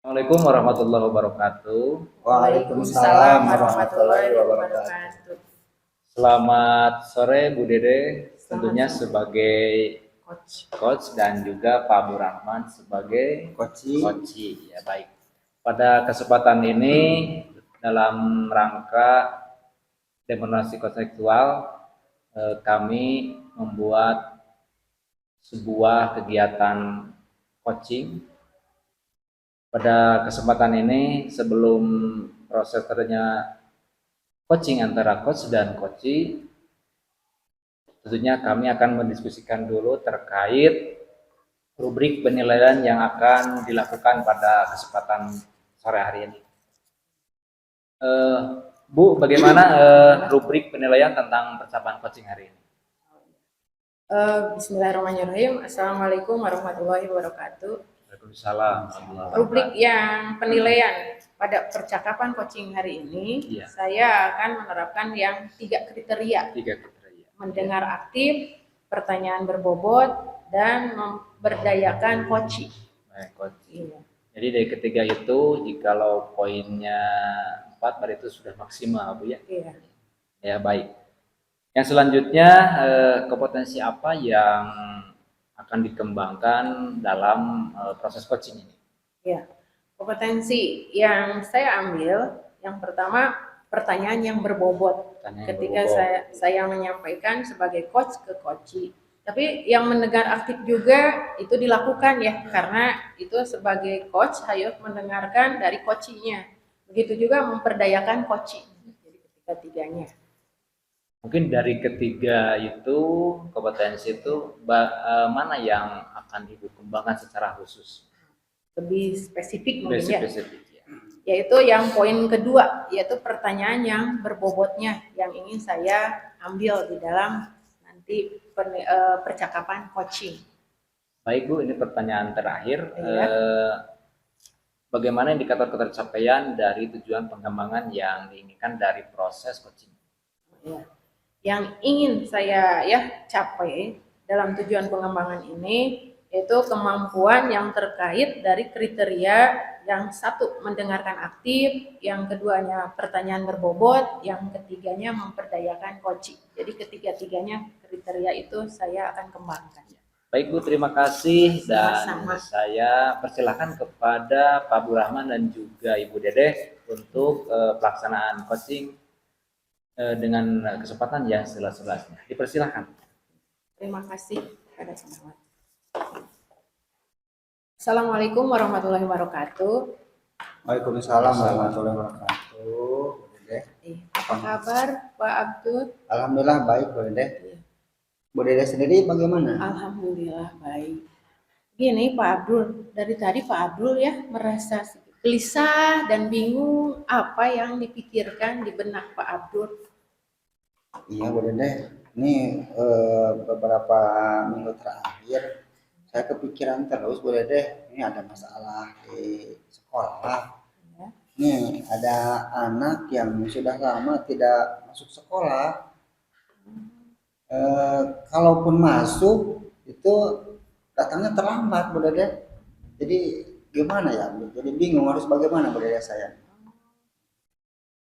Assalamualaikum warahmatullahi wabarakatuh. Waalaikumsalam warahmatullahi wabarakatuh. Selamat sore Bu Dede, Selamat tentunya sore. sebagai Coach. coach dan juga Pak Abdurrahman sebagai Koci. coach. Ya baik. Pada kesempatan ini dalam rangka demonstrasi konseptual kami membuat sebuah kegiatan coaching. Pada kesempatan ini sebelum proses terjadinya coaching antara coach dan coachee, tentunya kami akan mendiskusikan dulu terkait rubrik penilaian yang akan dilakukan pada kesempatan sore hari ini. Bu, bagaimana rubrik penilaian tentang percapaian coaching hari ini? Bismillahirrahmanirrahim. Assalamualaikum warahmatullahi wabarakatuh. Waalaikumsalam. Rubrik yang penilaian pada percakapan coaching hari ini, saya akan menerapkan yang 3 kriteria. Mendengar aktif, pertanyaan berbobot, dan memberdayakan coaching. Iya. Jadi dari ketiga itu, jikalau poinnya 4, berarti itu sudah maksimal, Bu ya? Iya. Ya, baik. Yang selanjutnya, kompetensi apa yang akan dikembangkan dalam proses coaching ini? Ya, kompetensi yang saya ambil, yang pertama pertanyaan yang berbobot. Ketika saya menyampaikan sebagai coach ke coachee. Tapi yang mendengar aktif juga itu dilakukan ya, karena itu sebagai coach harus mendengarkan dari coachee-nya. Begitu juga memperdayakan coachee. Jadi ketiga-tiganya. Mungkin dari ketiga itu kompetensi itu mana yang akan Ibu kembangkan secara khusus? Lebih spesifik mungkin ya. Ya. Yaitu yang poin kedua, yaitu pertanyaan yang berbobotnya yang ingin saya ambil di dalam nanti percakapan coaching. Baik Bu, ini pertanyaan terakhir. Iya. Bagaimana indikator ketercapaian dari tujuan pengembangan yang diinginkan dari proses coaching? Ya. Yang ingin saya capai dalam tujuan pengembangan ini yaitu kemampuan yang terkait dari kriteria yang satu mendengarkan aktif, yang keduanya pertanyaan berbobot, yang ketiganya memperdayakan coaching. Jadi ketiga-tiganya kriteria itu saya akan kembangkan. Baik Bu, terima kasih dan saya persilahkan kepada Pak Abdurrahman dan juga Ibu Dede untuk pelaksanaan coaching dengan kesempatan yang seluas-luasnya. Dipersilahkan. Terima kasih pada semua. Assalamualaikum warahmatullahi wabarakatuh. Waalaikumsalam warahmatullahi wabarakatuh. Apa kabar Pak Abdul? Alhamdulillah baik Bu Dede. Bu Dede sendiri bagaimana? Alhamdulillah baik. Gini Pak Abdul, dari tadi Pak Abdul ya merasa gelisah dan bingung apa yang dipikirkan di benak Pak Abdul. Iya Bu Dede, ini beberapa minggu terakhir saya kepikiran terus Bu Dede, ini ada masalah di sekolah. Ya. Nih ada anak yang sudah lama tidak masuk sekolah. Kalaupun masuk itu datangnya terlambat Bu Dede. Jadi gimana ya? Jadi bingung harus bagaimana Bu Dede saya.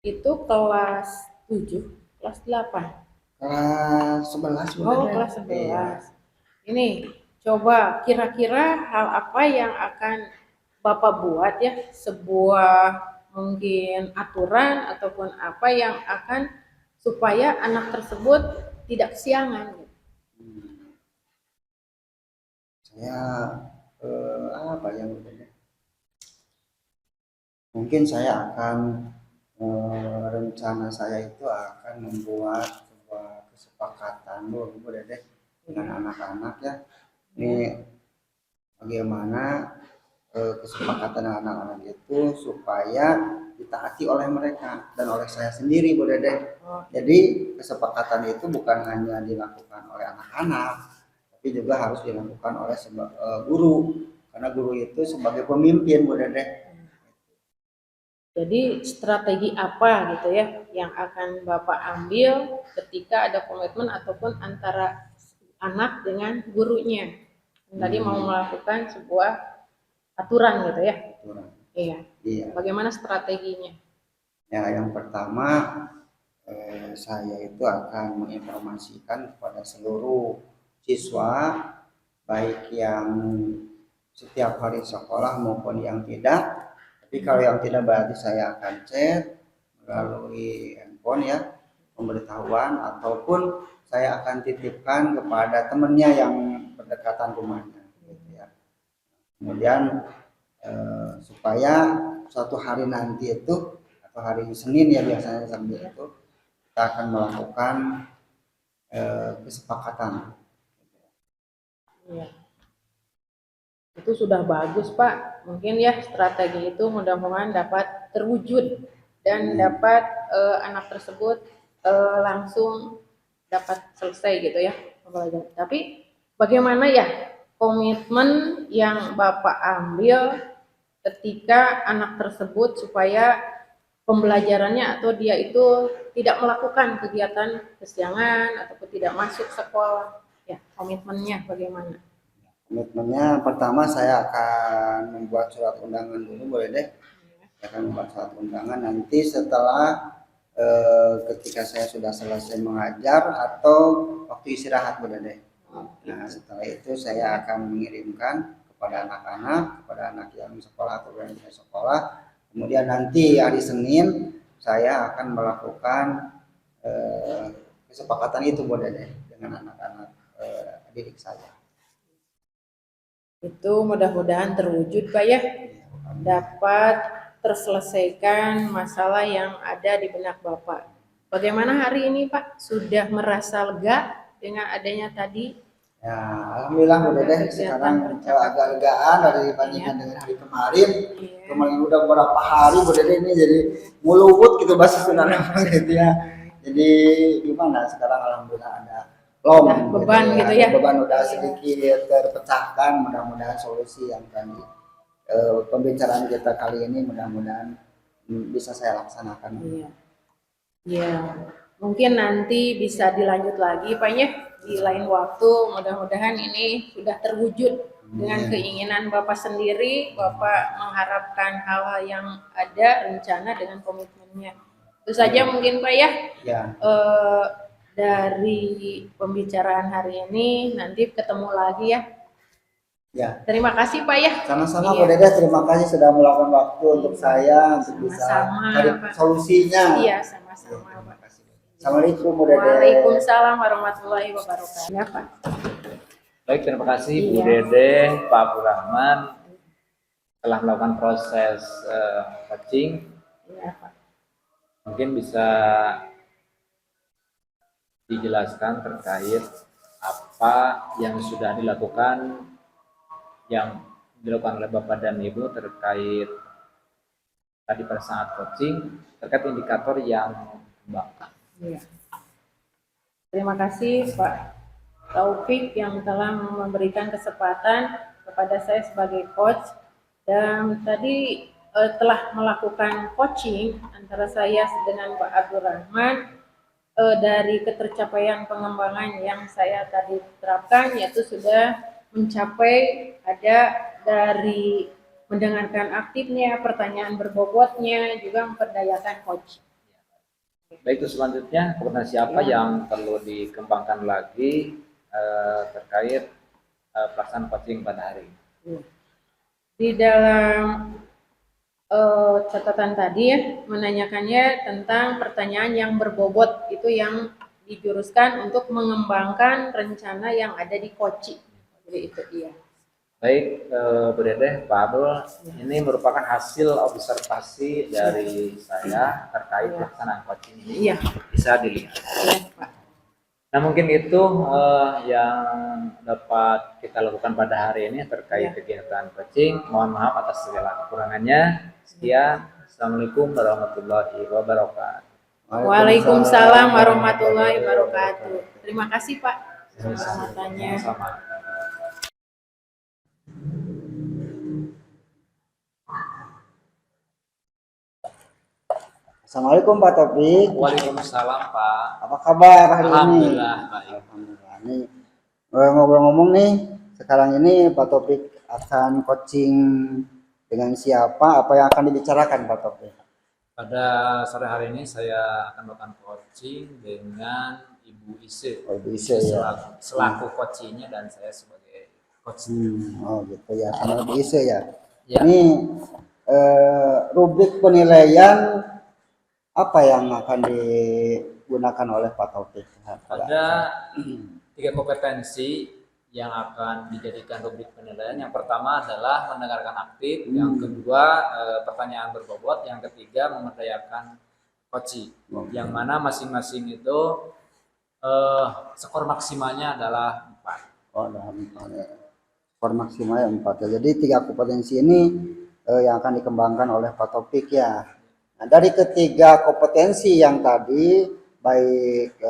Itu kelas 7, kelas 8. Kelas 11 Bu Dede. Oh, kelas 11. Iya. Ini coba kira-kira hal apa yang akan Bapak buat ya, sebuah mungkin aturan ataupun apa yang akan supaya anak tersebut tidak kesiangan. Saya apa ya mungkin saya akan rencana saya itu akan membuat sebuah kesepakatan Bu Dede dengan anak-anak ya. Ini bagaimana kesepakatan anak-anak itu supaya ditaati oleh mereka dan oleh saya sendiri Bu Dede. Jadi kesepakatan itu bukan hanya dilakukan oleh anak-anak, tapi juga harus dilakukan oleh guru, karena guru itu sebagai pemimpin Bu Dede. Jadi strategi apa gitu ya yang akan Bapak ambil ketika ada komitmen ataupun antara anak dengan gurunya? Tadi mau melakukan sebuah aturan gitu ya. Iya. Iya. Bagaimana strateginya? Ya, yang pertama saya itu akan menginformasikan kepada seluruh siswa, baik yang setiap hari sekolah maupun yang tidak. Tapi kalau yang tidak berarti saya akan chat melalui handphone ya, pemberitahuan, ataupun saya akan titipkan kepada temannya yang berdekatan rumahnya gitu ya. Kemudian supaya suatu hari nanti itu atau hari Senin ya biasanya sambil itu kita akan melakukan kesepakatan. Iya. Itu sudah bagus Pak. Mungkin ya strategi itu mudah-mudahan dapat terwujud dan dapat anak tersebut langsung dapat selesai gitu ya pembelajaran. Tapi bagaimana ya komitmen yang Bapak ambil ketika anak tersebut supaya pembelajarannya atau dia itu tidak melakukan kegiatan kesiangan ataupun tidak masuk sekolah, ya komitmennya bagaimana? Komitmennya pertama saya akan membuat surat undangan dulu, boleh deh. Saya akan membuat surat undangan nanti setelah ketika saya sudah selesai mengajar atau waktu istirahat, boleh deh. Nah, setelah itu saya akan mengirimkan kepada anak-anak, kepada anak yang sekolah atau yang tidak sekolah. Kemudian nanti hari Senin saya akan melakukan kesepakatan itu, boleh deh, dengan anak-anak didik saya. Itu mudah-mudahan terwujud Pak ya, dapat terselesaikan masalah yang ada di benak Bapak. Bagaimana hari ini Pak? Sudah merasa lega dengan adanya tadi? Ya, alhamdulillah udah deh sekarang agak legaan dari dibandingkan dengan hari kemarin. Iya. Kemarin udah beberapa hari udah deh ini jadi mulewut gitu bahasa Sunda gitu ya. Jadi gimana sekarang alhamdulillah ada beban gitu ya. Beban udah sedikit terpecahkan, mudah-mudahan solusi yang tadi pembicaraan kita kali ini mudah-mudahan bisa saya laksanakan. Iya. Ya, mungkin nanti bisa dilanjut lagi Pak ya di lain waktu. Mudah-mudahan ini sudah terwujud dengan keinginan Bapak sendiri. Bapak mengharapkan hal-hal yang ada rencana dengan komitmennya. Itu saja mungkin Pak ya. Ya. Dari pembicaraan hari ini, nanti ketemu lagi ya. Ya. Terima kasih Pak ya. Sama-sama Bu Dede, terima kasih sudah meluangkan waktu untuk saya untuk bisa cari solusinya. Iya, sama-sama Pak. Assalamualaikum Bu Dede. Waalaikumsalam warahmatullahi wabarakatuh. Ya Pak. Baik, terima kasih Bu Dede, Pak Abdul Rahman telah melakukan proses coaching. Iya Pak. Mungkin bisa dijelaskan terkait apa yang sudah dilakukan oleh Bapak dan Ibu terkait tadi pada saat coaching terkait indikator yang dikembangkan. Ya. Terima kasih Pak Taufik yang telah memberikan kesempatan kepada saya sebagai coach, dan tadi telah melakukan coaching antara saya dengan Pak Abdul Rahman. Dari ketercapaian pengembangan yang saya tadi terapkan, yaitu sudah mencapai ada dari mendengarkan aktifnya, pertanyaan berbobotnya, juga memperdayakan coach. Baik, itu selanjutnya kompetensi apa yang perlu dikembangkan lagi terkait pelaksanaan coaching pada hari ini? Di dalam catatan tadi ya, menanyakannya tentang pertanyaan yang berbobot, itu yang dijuruskan untuk mengembangkan rencana yang ada di coaching. Jadi itu dia. Baik, Bu Dede, Pak Abdul, ini merupakan hasil observasi dari saya terkait pelaksanaan coaching ini. Iya. Bisa dilihat. Iya, Pak. Nah, mungkin itu yang dapat kita lakukan pada hari ini terkait kegiatan coaching. Mohon maaf atas segala kekurangannya. Sekian. Assalamualaikum warahmatullahi wabarakatuh. Waalaikumsalam warahmatullahi wabarakatuh. Terima kasih Pak. Kesempatannya. Assalamualaikum Pak Taufik. Waalaikumsalam Pak. Apa kabar hari ini? Alhamdulillah baik. Alhamdulillah. Nih ngobrol-ngomong nih, sekarang ini Pak Taufik akan coaching dengan siapa, apa yang akan dibicarakan Pak Taufik? Pada sore hari ini saya akan melakukan coaching dengan Ibu Ise. Oh, Ibu Ise, ya. Selaku coachingnya dan saya sebagai coach. Oh gitu ya, sama Ibu Ise ya. Ya. Ini rubrik penilaian apa yang akan digunakan oleh Pak Taufik? Ada 3 kompetensi yang akan dijadikan rubrik penilaian. Yang pertama adalah mendengarkan aktif, yang kedua pertanyaan berbobot, yang ketiga memberdayakan coaching. Yang mana masing-masing itu skor maksimalnya adalah 4. Oh, ada 4 ya. Skor maksimalnya 4 ya. Jadi 3 kompetensi ini yang akan dikembangkan oleh Pak Taufik ya. Nah, dari ketiga kompetensi yang tadi, baik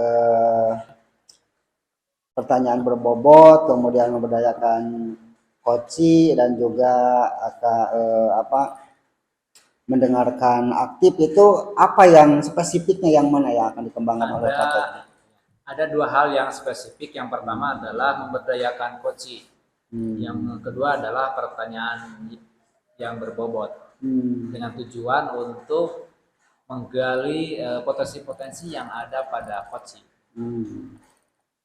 pertanyaan berbobot, kemudian memberdayakan coaching dan juga mendengarkan aktif, itu apa yang spesifiknya, yang mana yang akan dikembangkan oleh Pak Taufik? Ada 2 hal yang spesifik. Yang pertama adalah memberdayakan coaching. Yang kedua adalah pertanyaan yang berbobot dengan tujuan untuk menggali potensi-potensi yang ada pada coaching.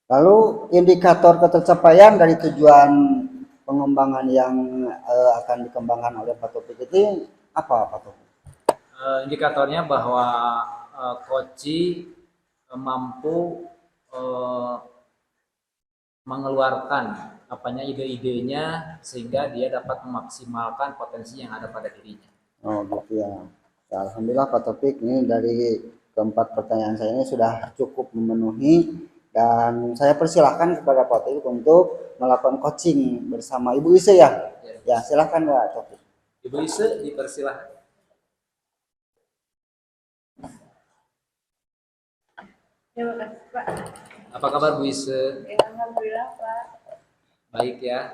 Lalu indikator ketercapaian dari tujuan pengembangan yang akan dikembangkan oleh Pak Taufik itu apa Pak Taufik? Indikatornya bahwa coaching mampu mengeluarkan ide-idenya sehingga dia dapat memaksimalkan potensi yang ada pada dirinya. Oh gitu ya. Ya, alhamdulillah Pak Taufik, ini dari keempat pertanyaan saya ini sudah cukup memenuhi, dan saya persilahkan kepada Pak Taufik untuk melakukan coaching bersama Ibu Ise ya. Ya, silahkan Pak Taufik. Ibu Ise dipersilahkan. Terima kasih Pak. Apa kabar Bu Ise? Ya, alhamdulillah Pak. Baik ya.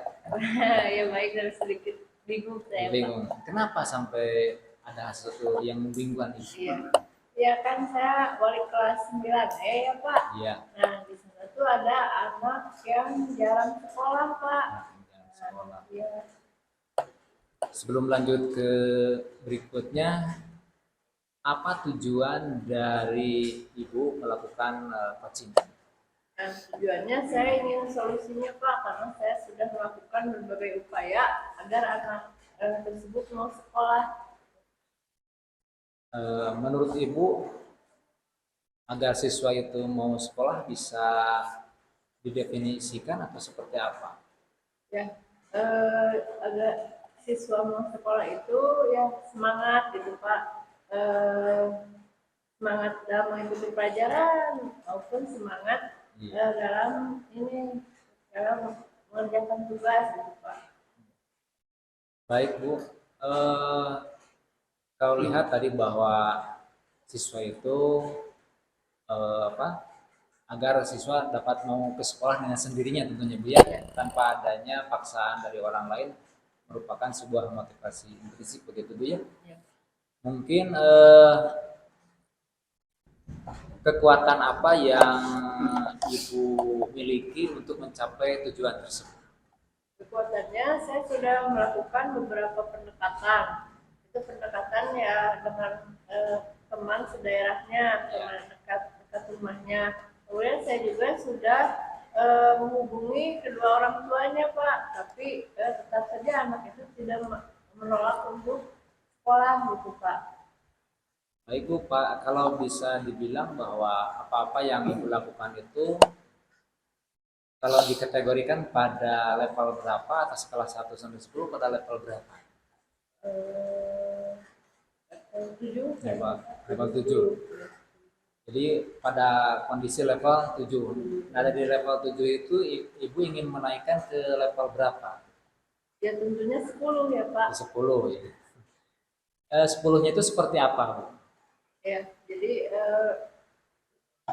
Ya baik, dan sedikit bingung saya. Bingung. Kenapa sampai ada sesuatu yang membingungkan ini? Iya. Ya kan saya wali kelas 9 ya Pak. Iya. Nah di sana tuh ada anak yang jarang sekolah Pak. Sekolah. Iya. Sebelum lanjut ke berikutnya, apa tujuan dari Ibu melakukan coaching? Nah, tujuannya saya ingin solusinya Pak, karena saya sudah melakukan berbagai upaya agar anak tersebut mau sekolah. Menurut Ibu, agar siswa itu mau sekolah bisa didefinisikan atau seperti apa? Ya, agar siswa mau sekolah itu ya semangat gitu Pak. Semangat dalam mengikuti pelajaran maupun semangat dalam mengerjakan tugas gitu Pak. Baik Bu, kalau lihat tadi bahwa siswa itu agar siswa dapat mau ke sekolah dengan sendirinya tentunya Bu ya, tanpa adanya paksaan dari orang lain, merupakan sebuah motivasi intrinsik begitu Bu ya. Mungkin kekuatan apa yang Ibu miliki untuk mencapai tujuan tersebut? Kekuatannya, saya sudah melakukan beberapa pendekatan. Itu pendekatan ya dengan teman sedaerahnya, teman dekat rumahnya. Kemudian saya juga sudah menghubungi kedua orang tuanya Pak, tapi tetap saja anak itu tidak menolak untuk sekolah gitu Pak. Baik Bu, Pak, kalau bisa dibilang bahwa apa-apa yang Ibu lakukan itu kalau dikategorikan pada level berapa atas skala 1 sampai 10 pada level berapa? Level 7. Level 7. Jadi pada kondisi level 7. Nah, dari level 7 itu Ibu ingin menaikkan ke level berapa? Ya tentunya 10 ya Pak. 10 ya. 10-nya itu seperti apa Bu? Ya, jadi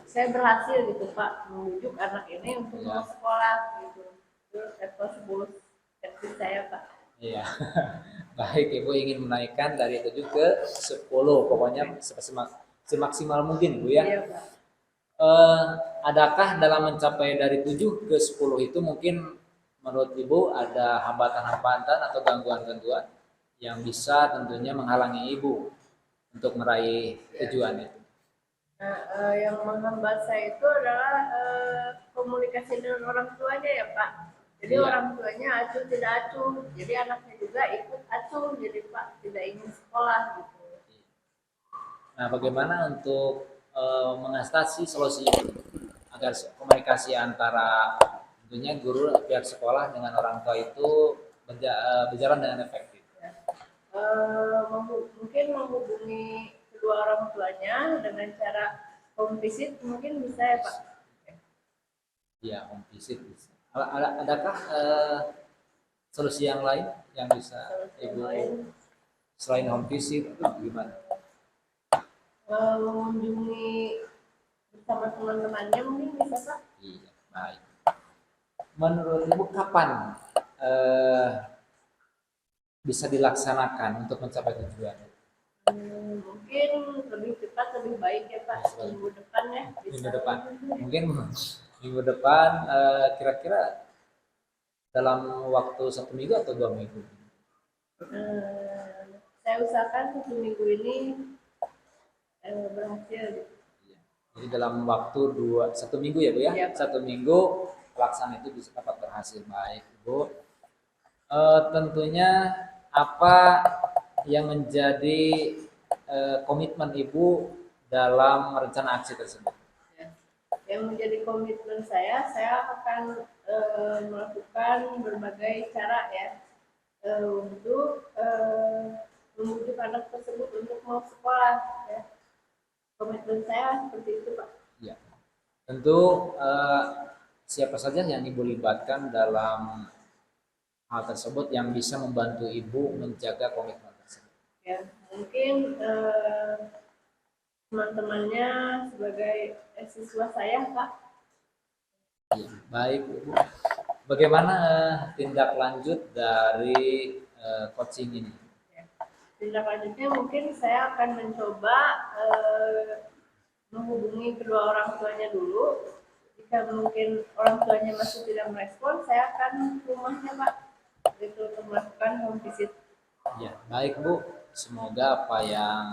saya berhasil gitu Pak membujuk anak ini untuk mau sekolah gitu. Itu level 10 versi saya Pak. Iya. Baik, Ibu ingin menaikkan dari 7 ke 10, pokoknya semaksimal mungkin Bu ya. Iya Pak. Adakah dalam mencapai dari 7 ke 10 itu mungkin menurut Ibu ada hambatan-hambatan atau gangguan-gangguan yang bisa tentunya menghalangi ibu untuk meraih tujuan itu? Nah, yang menghambat saya itu adalah komunikasi dengan orang tuanya ya Pak. Jadi Iya. orang tuanya acuh tidak acuh, jadi anaknya juga ikut acuh, jadi Pak tidak ingin sekolah gitu. Nah, bagaimana untuk mengatasi solusi itu agar komunikasi antara tentunya guru pihak sekolah dengan orang tua itu berjalan dengan efektif? Mungkin menghubungi kedua orang tuanya dengan cara home visit mungkin bisa ya Pak. Iya, home visit bisa. Adakah solusi yang lain yang bisa Solusi yang ibu lain, selain home visit atau gimana? mengunjungi bersama teman-temannya mungkin bisa Pak. Iya, baik. Menurut ibu kapan bisa dilaksanakan untuk mencapai tujuan? Mungkin lebih cepat lebih baik ya Pak, minggu depan ya. Minggu depan. Mungkin minggu depan kira-kira dalam waktu 1 minggu atau 2 minggu? Saya usahakan 1 minggu ini berhasil gitu. Iya. Jadi dalam waktu 1 minggu ya Bu ya? Iya, Pak. 1 minggu pelaksanaan itu bisa dapat berhasil. Baik Bu. Tentunya apa yang menjadi komitmen Ibu dalam rencana aksi tersebut? Yang menjadi komitmen saya akan melakukan berbagai cara ya untuk membujuk anak tersebut untuk mau sekolah ya. Komitmen saya seperti itu Pak. Ya. Tentu siapa saja yang Ibu libatkan dalam hal tersebut yang bisa membantu Ibu menjaga komitmen tersebut? Ya, mungkin teman-temannya sebagai siswa saya Pak. Ya, baik Ibu. Bagaimana tindak lanjut dari coaching ini? Tindak lanjutnya mungkin saya akan mencoba menghubungi kedua orang tuanya dulu. Jika mungkin orang tuanya masih tidak merespon, saya akan ke rumahnya Pak, gitu untuk melakukan home visit. Ya, baik Bu. Semoga apa yang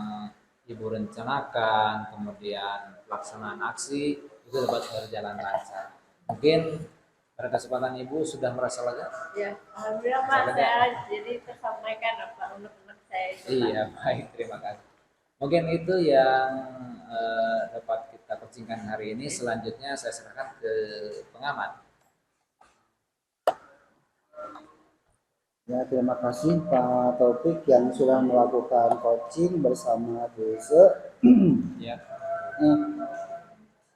Ibu rencanakan, kemudian pelaksanaan aksi itu dapat berjalan lancar. Mungkin pada kesempatan Ibu sudah merasa lega? Ya, alhamdulillah Pak, Merasa lega? saya jadi tersampaikan apa unek-unek saya itu Pak. Iya, baik, terima kasih. Mungkin itu yang dapat kita coachingkan hari ini. Selanjutnya saya serahkan ke pengamat. Ya, terima kasih Pak Taufik yang sudah melakukan coaching bersama Dulce. Ya.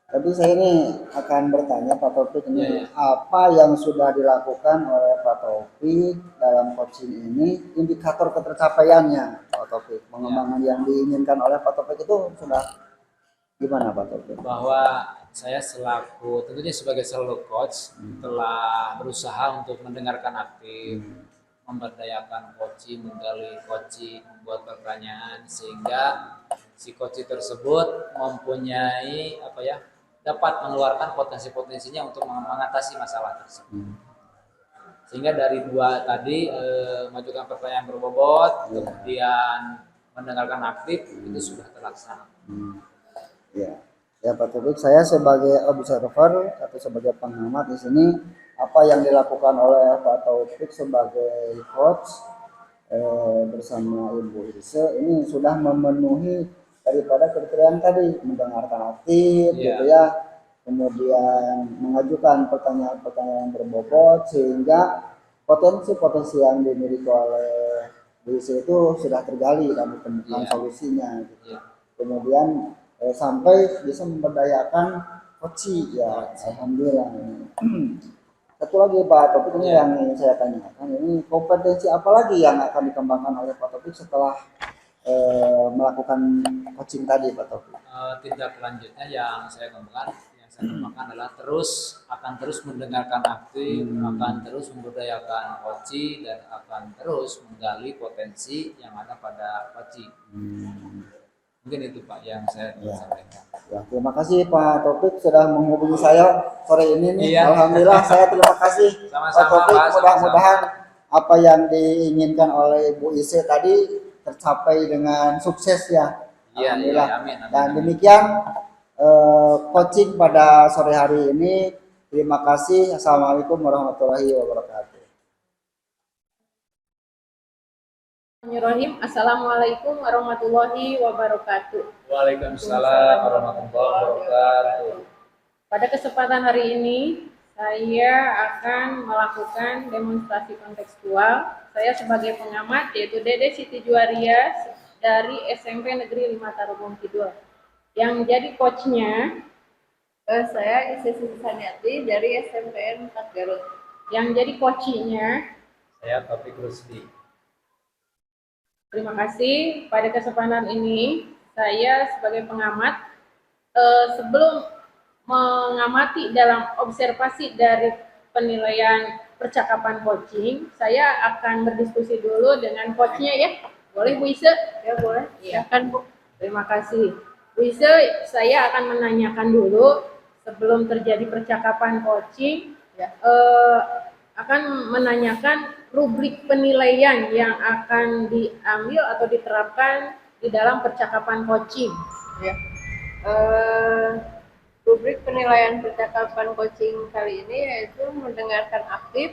Tapi saya ini akan bertanya Pak Taufik ini Ya. apa yang sudah dilakukan oleh Pak Taufik dalam coaching ini, indikator ketercapaiannya Pak Taufik, pengembangan yang diinginkan oleh Pak Taufik itu sudah gimana Pak Taufik? Bahwa saya selaku tentunya sebagai solo coach telah berusaha untuk mendengarkan aktif, memberdayakan coach, menggali coach, membuat pertanyaan sehingga si coach tersebut mempunyai dapat mengeluarkan potensi-potensinya untuk mengatasi masalah tersebut. Sehingga dari dua tadi mengajukan pertanyaan berbobot, kemudian mendengarkan aktif itu sudah terlaksana. Ya Pak Taufik, saya sebagai observer atau sebagai pengamat di sini, apa yang dilakukan oleh Pak Taufik sebagai coach bersama Ibu Ilse ini sudah memenuhi daripada kriteria tadi, mendengarkan aktif gitu ya, kemudian mengajukan pertanyaan-pertanyaan berbobot sehingga potensi-potensi yang dimiliki oleh Bu Ilse itu sudah tergali dan ditemukan solusinya gitu. Kemudian sampai bisa memberdayakan coach ya, alhamdulillah. Satu lagi Pak Taufik ini yang saya tanyakan, ini kompetensi apa lagi yang akan dikembangkan oleh Pak Taufik setelah melakukan coaching tadi Pak Taufik? Tindak lanjutnya yang saya kembangkan adalah akan terus mendengarkan aktif, akan terus memberdayakan coach dan akan terus menggali potensi yang ada pada coach. Mungkin itu Pak yang saya sampaikan. Ya, terima kasih Pak Taufik sudah menghubungi saya sore ini nih. Iya. Alhamdulillah saya terima kasih Sama-sama, Pak Taufik. Pak, Mudah-mudahan apa yang diinginkan oleh Bu Ise tadi tercapai dengan sukses ya. Iya, Alhamdulillah. iya, amin, amin, Dan amin. demikian coaching pada sore hari ini. Terima kasih. Assalamualaikum warahmatullahi wabarakatuh. Bismillahirrahmanirrahim. Assalamualaikum warahmatullahi wabarakatuh. Waalaikumsalam warahmatullahi wabarakatuh. Pada kesempatan hari ini, saya akan melakukan demonstrasi kontekstual. Saya sebagai pengamat, yaitu Dede Siti Juwaria dari SMP Negeri 5 Tarogong Kidul. Yang jadi coachnya, Saya Ise Saniati dari SMPN 4 Garut. yang jadi coachnya, Saya Taufik Rusdi. terima kasih. Pada kesempatan ini, saya sebagai pengamat, sebelum mengamati dalam observasi dari penilaian percakapan coaching, saya akan berdiskusi dulu dengan coachnya ya. Boleh Bu Ise? Ya boleh, Iya. silakan Bu. Terima kasih. Bu Ise, saya akan menanyakan dulu sebelum terjadi percakapan coaching, Ya. akan menanyakan rubrik penilaian yang akan diambil atau diterapkan di dalam percakapan coaching. Ya. Rubrik penilaian percakapan coaching kali ini yaitu mendengarkan aktif,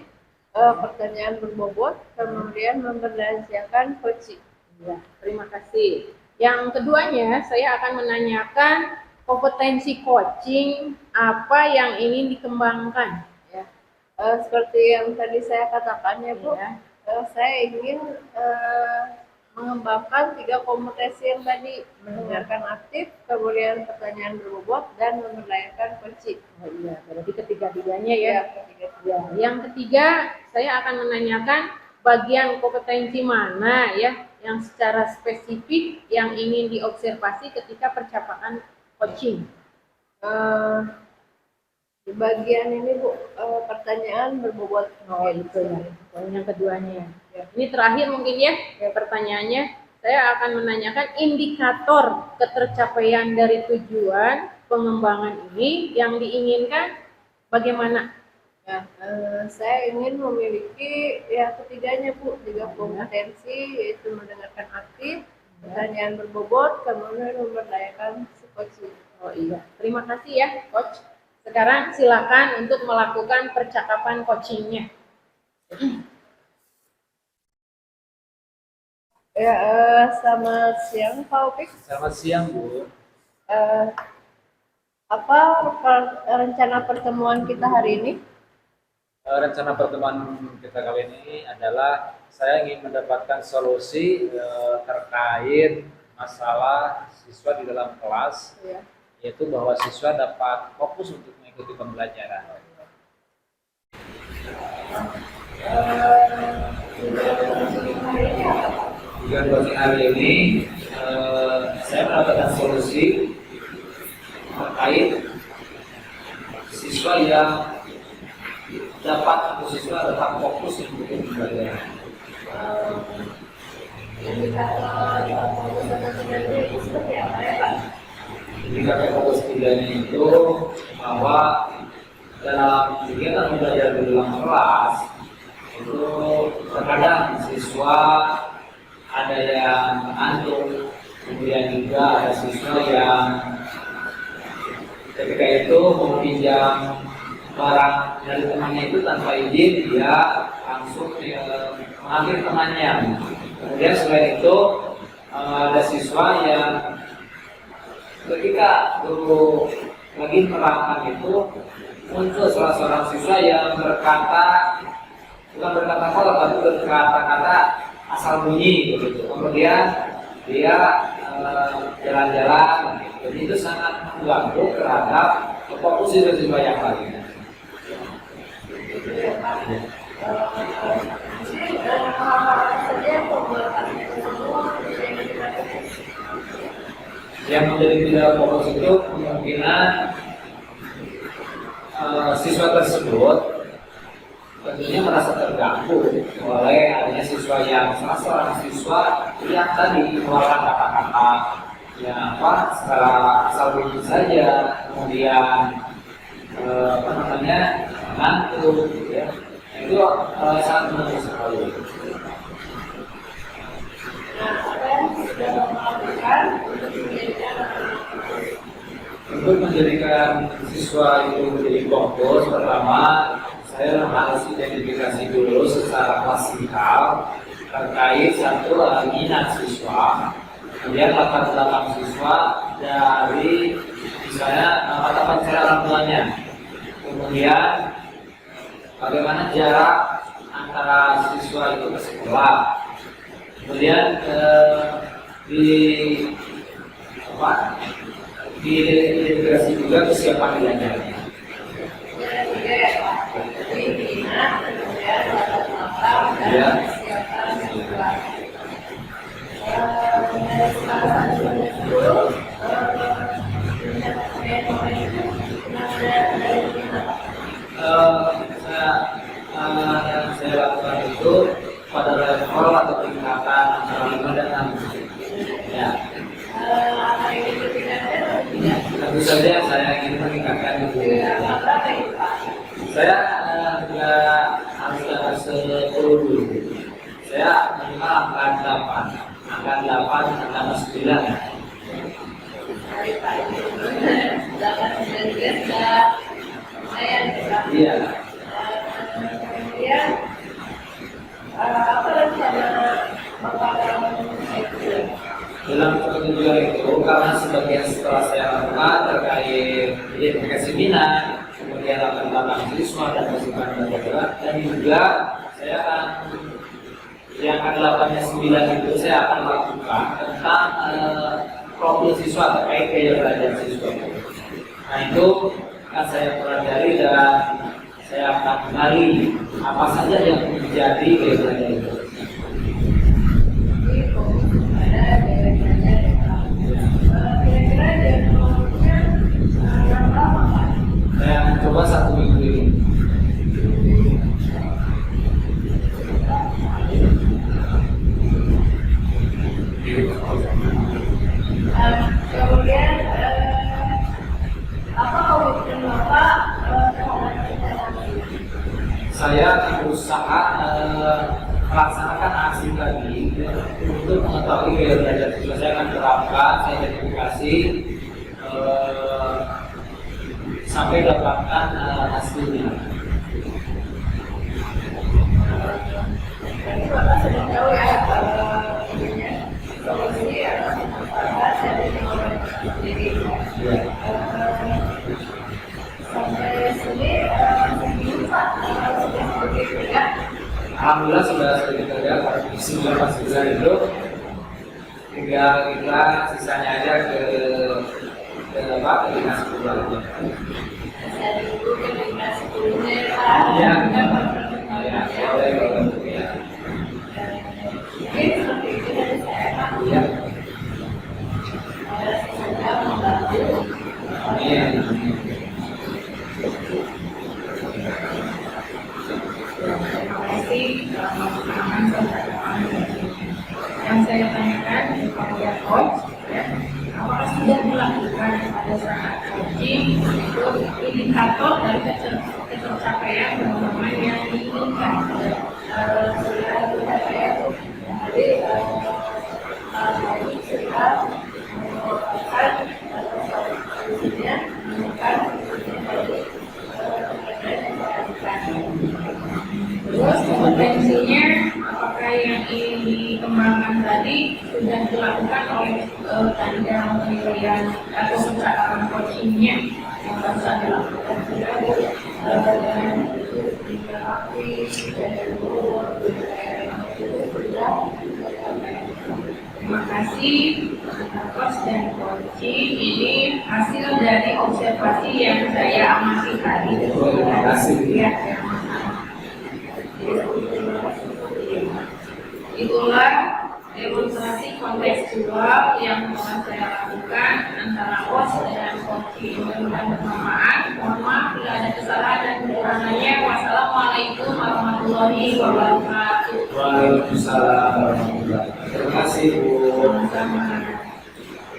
pertanyaan berbobot, kemudian memperdayakan coaching. Ya, terima kasih. Yang keduanya, saya akan menanyakan kompetensi coaching apa yang ingin dikembangkan. Ya. Seperti yang tadi saya katakan ya Bu, Ya. saya ingin mengembangkan 3 kompetensi yang tadi, mendengarkan aktif, kemudian pertanyaan berbobot, dan memperdayakan coaching. Oh iya, berarti ketiga-tiganya ya. Ketiga. Ya, yang ketiga, saya akan menanyakan bagian kompetensi mana ya yang secara spesifik yang ingin diobservasi ketika percakapan coaching. Di bagian ini Bu, pertanyaan berbobot. Oh itu ya, yang keduanya. Ya. Ini terakhir mungkin ya pertanyaannya. Saya akan menanyakan indikator ketercapaian dari tujuan pengembangan ini yang diinginkan bagaimana? Ya, saya ingin memiliki ya ketiganya Bu, 3 kompetensi yaitu mendengarkan aktif, pertanyaan berbobot, kemudian memberdayakan si coaching. Oh iya, terima kasih ya coach. Sekarang silakan untuk melakukan percakapan coachingnya. Ya, selamat siang Pak Opik. Selamat siang, Bu. Apa rencana pertemuan kita hari ini? Rencana pertemuan kita kali ini adalah saya ingin mendapatkan solusi terkait masalah siswa di dalam kelas, Ya. yaitu bahwa siswa dapat fokus untuk mengikuti pembelajaran. Tujuan coaching hari ini saya mendapatkan solusi terkait siswa yang dapat atau siswa tetap fokus untuk pembelajaran. Indikator fokus pilihannya itu bahwa dalam kegiatan belajar di dalam kelas itu terkadang siswa ada yang mengantuk, kemudian juga ada siswa yang ketika itu meminjam barang dari temannya itu tanpa izin, dia langsung mengambil temannya. Kemudian selain itu ada siswa yang ketika guru lagi menerangkan itu muncul salah seorang siswa yang bukan berkata kotor tapi berkata-kata asal bunyi gitu. Kemudian dia jalan-jalan gitu. Jadi itu sangat mengganggu terhadap fokus siswa yang lainnya. Yang menjadi tidak fokus itu kemungkinan siswa tersebut tentunya merasa terganggu oleh adanya siswa yang salah seorang siswa yang tadi mengeluarkan kata-kata yang secara asal bunyi saja, kemudian ngantuk, ya. Yang itu sangat menarik sekali. Nah, apa yang sudah melakukan untuk menjadikan Untuk menjadikan siswa itu menjadi fokus, pertama saya harus identifikasi dulu secara klasikal terkait satu minat siswa, kemudian latar belakang siswa dari misalnya mata pencarian orang tuanya, kemudian bagaimana jarak antara siswa itu ke sekolah, kemudian di apa diidentifikasi juga kesiapan belajarnya. Ya. Saya lakukan itu pada level atau tingkatan antara 5 dan 6. Ya. Tentu saja saya ingin meningkatkan itu. Saya tidak harus dapat 10 dulu. Saya minimal angka 8, angka 9. Iya. Kemudian apa rencana Bapak Dalam pertunjukan itu, karena sebagian setelah saya lakukan terkait identifikasi minat, kemudian latar belakang siswa dan masukan belajar, dan juga saya akan yang angka 9 itu saya akan lakukan tentang profil siswa terkait gaya belajar siswa. Nah itu akan saya pelajari dan saya akan kenali apa saja yang menjadi gaya belajar itu. Saya coba 1 minggu ini. Kemudian apa komitmen Bapak terhadap rencana ini? Saya berusaha melaksanakan aksi tadi untuk mengetahui gaya belajar siswa. Saya akan terapkan, saya identifikasi sampai dapatkan hasilnya. Tadi Bapak sudah tahu ya solusi atau manfaat dari teknologi sendiri. Sampai sini Pak sudah begitu ya. Alhamdulillah sudah sedikit kerja, semua sisa itu tinggal kita sisanya aja ke apa ke dinas keluarga. Dari dulu ke dinas kuliner Pak. Ya, ya. Mungkin seperti itu dari saya Pak. Ya. Saya membantu. Amin. Terima kasih yang saya tanyakan kepada coach, ya, apakah sudah dilakukan pada saat coaching itu indikator dari ketercapaian pengalaman yang diinginkan. Sudah saya jadi sudah merupakan solusinya menemukan Terus kompetensinya apakah yang ingin dikembangkan tadi sudah dilakukan oleh tadi dalam penilaian atau pencatatan coachingnya yang baru saja dilakukan dan itu tidak aktif dan Terima kasih coach dan coaching. Ini hasil dari observasi yang saya amati tadi. Terima kasih. Ya, itulah demonstrasi kontekstual yang telah saya lakukan antara coach dan coaching. Mudah-mudahan bermanfaat. Mohon maaf bila ada kesalahan dan kekurangannya. Wassalamualaikum warahmatullahi wabarakatuh. Waalaikumsalam warahmatullahi wabarakatuh. Terima kasih Bu. Sama-sama.